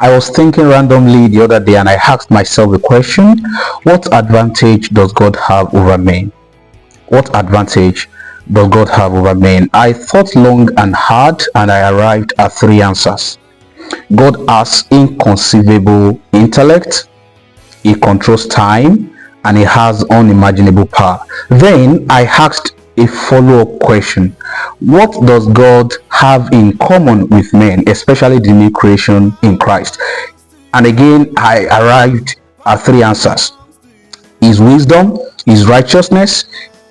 I was thinking randomly the other day and I asked myself the question, what advantage does God have over men? What advantage does God have over men? I thought long and hard and I arrived at three answers. God has inconceivable intellect, he controls time, and he has unimaginable power. Then I asked a follow-up question. What does God have in common with men, especially the new creation in Christ? And again, I arrived at three answers: his wisdom, his righteousness,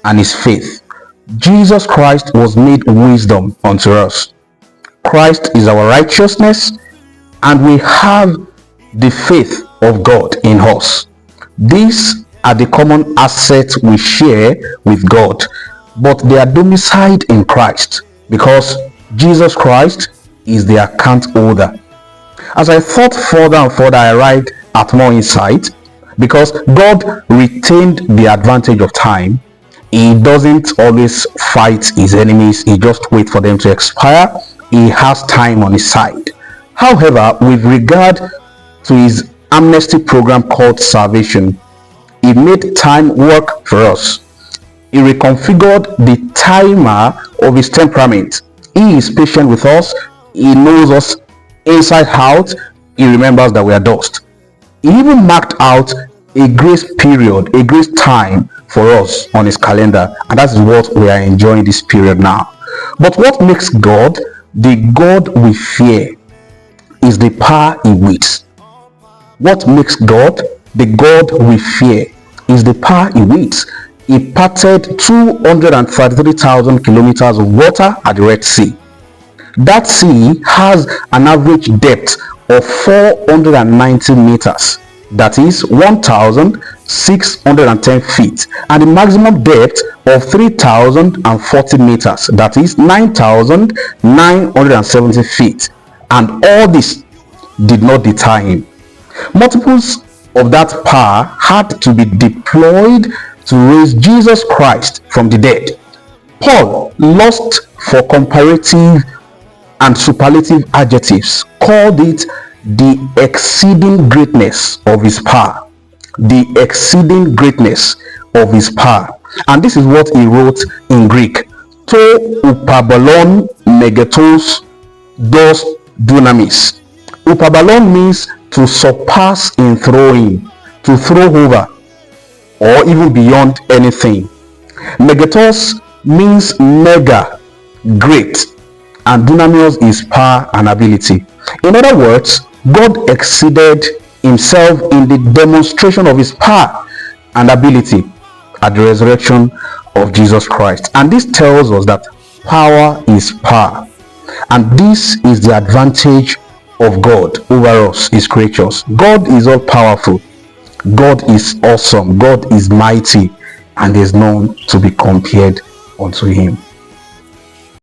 and his faith. Jesus Christ was made wisdom unto us. Christ is our righteousness, and we have the faith of God in us. These are the common assets we share with God, but they are domiciled in Christ because Jesus Christ is the account holder. As I thought further and further, I arrived at more insight. Because God retained the advantage of time, he doesn't always fight his enemies, he just waits for them to expire. He has time on his side. However, with regard to his amnesty program called salvation, he made time work for us. He reconfigured the timer of his temperament. He is patient with us, he knows us inside out, he remembers that we are dust. He even marked out a grace period, a grace time for us on his calendar, and that's what we are enjoying this period now. But what makes God the God we fear is the power he wields. What makes God the God we fear is the power he wields. He parted 233,000 kilometers of water at the Red Sea. That sea has an average depth of 490 meters, that is 1,610 feet, and the maximum depth of 3,040 meters, that is 9,970 feet. And all this did not deter him. Multiples of that power had to be deployed to raise Jesus Christ from the dead. Paul, lost for comparative and superlative adjectives, called it the exceeding greatness of his power. The exceeding greatness of his power. And this is what he wrote in Greek: to upabalon megatos dos dunamis. Upabalon means to surpass in throwing, to throw over, or even beyond anything. Megatos means mega, great, and dunamios is power and ability. In other words, God exceeded himself in the demonstration of his power and ability at the resurrection of Jesus Christ. And this tells us that power is power. And this is the advantage of God over us, his creatures. God is all powerful. God is awesome. God is mighty. And there is none to be compared unto him.